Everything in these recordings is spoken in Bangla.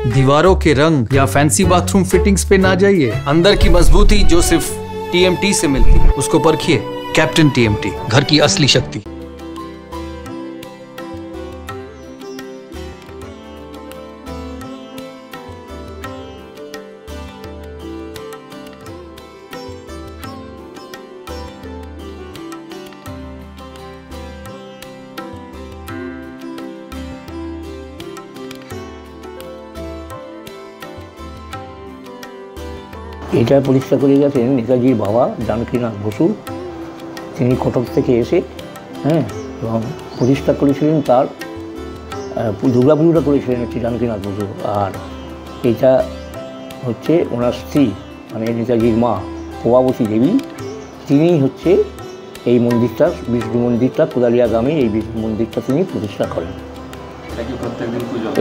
दीवारों के रंग या फैंसी बाथरूम फिटिंग्स पे ना जाइए, अंदर की मजबूती जो सिर्फ टीएमटी से मिलती है उसको परखिए। कैप्टन टीएमटी, घर की असली शक्ति। এটা প্রতিষ্ঠা করে গেছেন নেতাজির বাবা জানকীনাথ বসু। তিনি কটক থেকে এসে এবং প্রতিষ্ঠা করেছিলেন তার দুর্গাপুজোটা করেছিলেন হচ্ছে জানকীনাথ বসু। আর এইটা হচ্ছে ওনার স্ত্রী মানে নেতাজির মা প্রভাবতী দেবী, তিনিই হচ্ছে এই মন্দিরটা, বিষ্ণু মন্দিরটা কোদালিয়া গ্রামে এই বিষ্ণু মন্দিরটা তিনি প্রতিষ্ঠা করেন।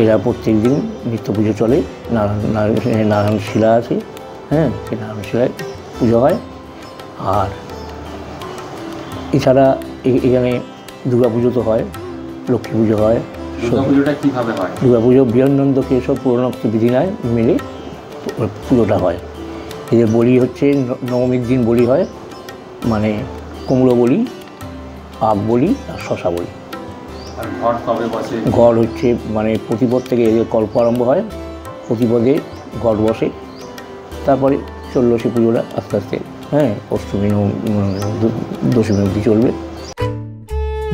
এরা প্রত্যেক দিন নিত্য পুজো চলে। নারায়ণ শিলা আছে, সেই নারায়ণ শিলায় পুজো হয়। আর এছাড়া এখানে দুর্গাপুজো তো হয়, লক্ষ্মী পুজো হয়। দুর্গাপুজো বীরানন্দ কেশব পুরনোক্ত বিধিনায় মিলে পুজোটা হয়। এদের বলি হচ্ছে নবমীর দিন বলি হয়, মানে কুমড়ো বলি, আখ বলি আর শশা বলি। ঘর হচ্ছে মানে প্রতিপদ থেকে এদের কল্প আরম্ভ হয়, প্রতিপদে ঘট বসে, তারপরে চললো সে পুজোটা আস্তে আস্তে অষ্টমী দশমী অবধি চলবে।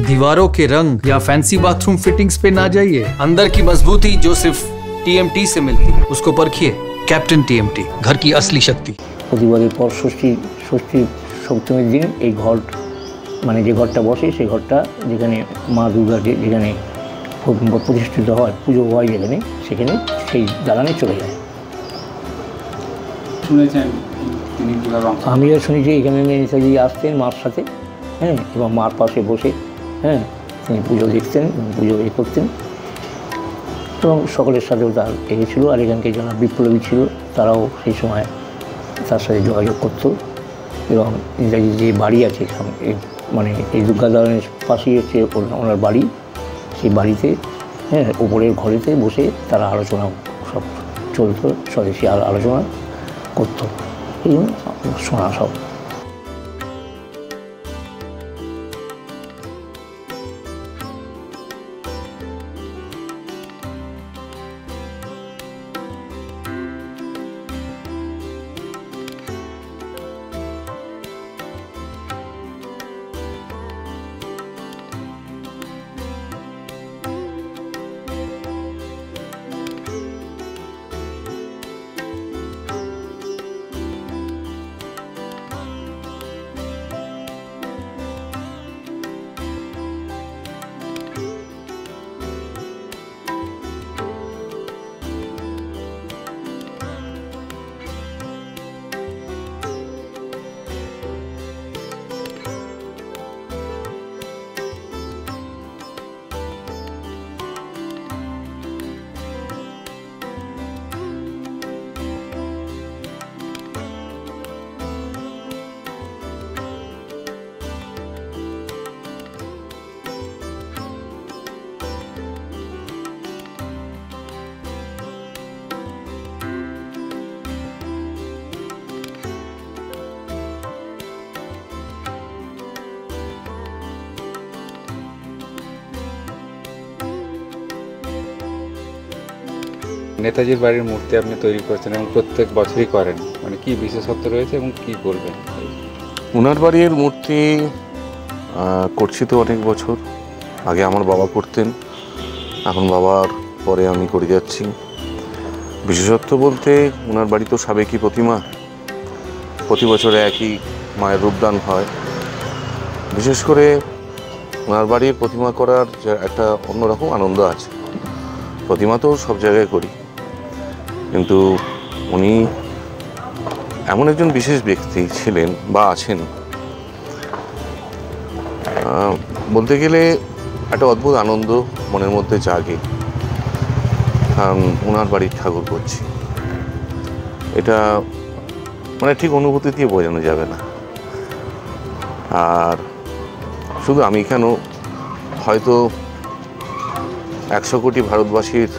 दीवारों के रंग या फैंसी बाथरूम फिटिंग्स पे ना जाइए, अंदर की मजबूती जो सिर्फ टीएमटी से मिलती है उसको परखिए। कैप्टन टीएमटी, घर की असली शक्ति। প্রতিবাদের পর ষষ্ঠী সপ্তমীর দিন এই ঘট মানে যে ঘরটা বসে সেই ঘরটা যেখানে মা দুর্গা যেখানে প্রতিষ্ঠিত হয়, পুজো হয় যেখানে, সেখানে সেই দালানে চলে যায়। আমি শুনেছি এখানে নেতাজি আসতেন মার সাথে, এবং মার পাশে বসে তিনি পুজো দেখতেন এবং পুজো করতেন, এবং সকলের সাথেও তার ছিল। আর এখানকার যারা বিপ্লবী ছিল তারাও সেই সময় তার সাথে যোগাযোগ করত। এবং নেতাজি যে বাড়ি আছে মানে এই দুর্গা দালানের পাশেই হচ্ছে ওনার বাড়ি, সেই বাড়িতে ওপরের ঘরেতে বসে তারা আলোচনা সব চলতো, স্বদেশী আলোচনা করতো, এই জন্য শোনা সব। নেতাজির বাড়ির মূর্তি আপনি তৈরি করেছেন এবং প্রত্যেক বছরই করেন, মানে কি বিশেষত্ব রয়েছে এবং কি বলবেন? ওনার বাড়ির মূর্তি করছি তো অনেক বছর আগে আমার বাবা করতেন, এখন বাবার পরে আমি করে যাচ্ছি। বিশেষত্ব বলতে ওনার বাড়ি তো সাবেকি প্রতিমা, প্রতি বছরে একই মায়ের রূপদান হয়। বিশেষ করে ওনার বাড়ির প্রতিমা করার একটা অন্যরকম আনন্দ আছে। প্রতিমা তো সব জায়গায় করি, কিন্তু উনি এমন একজন বিশেষ ব্যক্তি ছিলেন বা আছেন, বলতে গেলে একটা অদ্ভুত আনন্দ মনের মধ্যে জাগে, কারণ ওনার বাড়ির ঠাকুর করছি। এটা মানে ঠিক অনুভূতি দিয়ে বোঝানো যাবে না। আর শুধু আমি কেন, হয়তো 100 কোটি ভারতবাসীর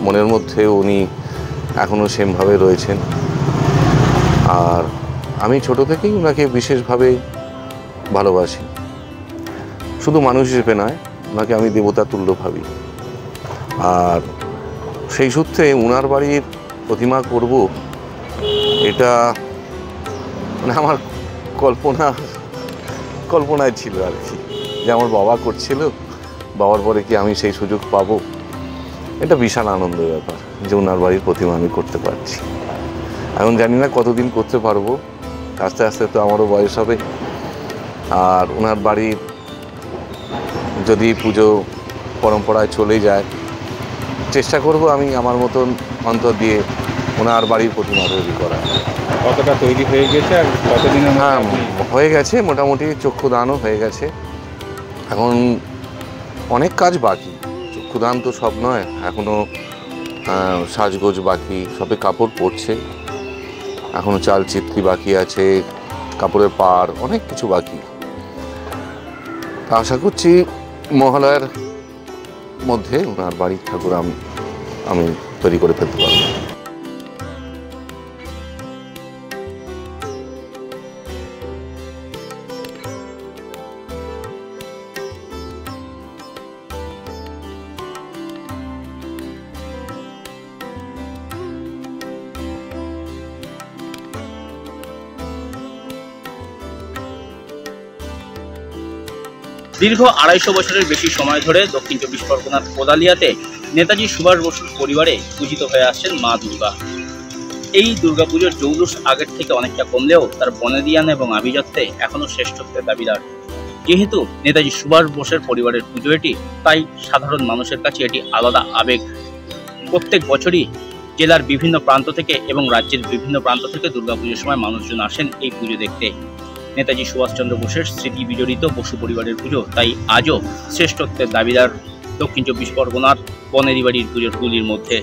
মনের মধ্যে উনি এখনও সেমভাবে রয়েছেন। আর আমি ছোট থেকেই ওনাকে বিশেষভাবে ভালোবাসি, শুধু মানুষ হিসেবে নয়, ওনাকে আমি দেবতা তুল্য ভাবি। আর সেই সূত্রে ওনার বাড়ির প্রতিমা করব, এটা মানে আমার কল্পনায় ছিল আর কি, যে আমার বাবা করছিল, বাবার পরে কি আমি সেই সুযোগ পাবো। এটা বিশাল আনন্দের ব্যাপার যে ওনার বাড়ির প্রতিমা আমি করতে পারছি। এখন জানি না কতদিন করতে পারবো, আস্তে আস্তে তো আমারও বয়স হবে। আর ওনার বাড়ির যদি পুজো পরম্পরায় চলে যায়, চেষ্টা করব আমি আমার মতন অন্তর দিয়ে ওনার বাড়ির প্রতিমা তৈরি করা। কতটা তৈরি হয়ে গেছে আর কতদিনের মধ্যে হ্যাঁ, আপনি? হয়ে গেছে, মোটামুটি চক্ষুদানও হয়ে গেছে। এখন অনেক কাজ বাকি, চক্ষুদান তো সব নয়, এখনও সাজগোজ বাকি, সবে কাপড় পরছে, এখনও চাল চিত্রি বাকি আছে, কাপড়ের পাড়, অনেক কিছু বাকি। আশা করছি মহালয়ার মধ্যে ওনার বাড়ির ঠাকুর আমি তৈরি করে ফেলতে পারবো। দীর্ঘ 250 বছরের বেশি সময় ধরে দক্ষিণ চব্বিশ পরগনার কোদালিয়াতে নেতাজি সুভাষ বসুর পরিবারে পূজিত হয়ে আসছেন মা দুর্গা। এই দুর্গাপুজোর জৌলুস আগের থেকে অনেকটা কমলেও তার বনেদিয়ান এবং আভিজাত্যে এখনও শ্রেষ্ঠত্বের দাবিদার। যেহেতু নেতাজি সুভাষ বোসের পরিবারের পুজো এটি, তাই সাধারণ মানুষের কাছে এটি আলাদা আবেগ। প্রত্যেক বছরই জেলার বিভিন্ন প্রান্ত থেকে এবং রাজ্যের বিভিন্ন প্রান্ত থেকে দুর্গাপুজোর সময় মানুষজন আসেন এই পুজো দেখতে। নেতাজি সুভাষচন্দ্র বোসের স্মৃতি বিজড়িত বসু পরিবারের পুজো, তাই আজও শ্রেষ্ঠত্বের দাবিদার দক্ষিণ চব্বিশ পরগনার বনেদি বাড়ির পুজোগুলির মধ্যে।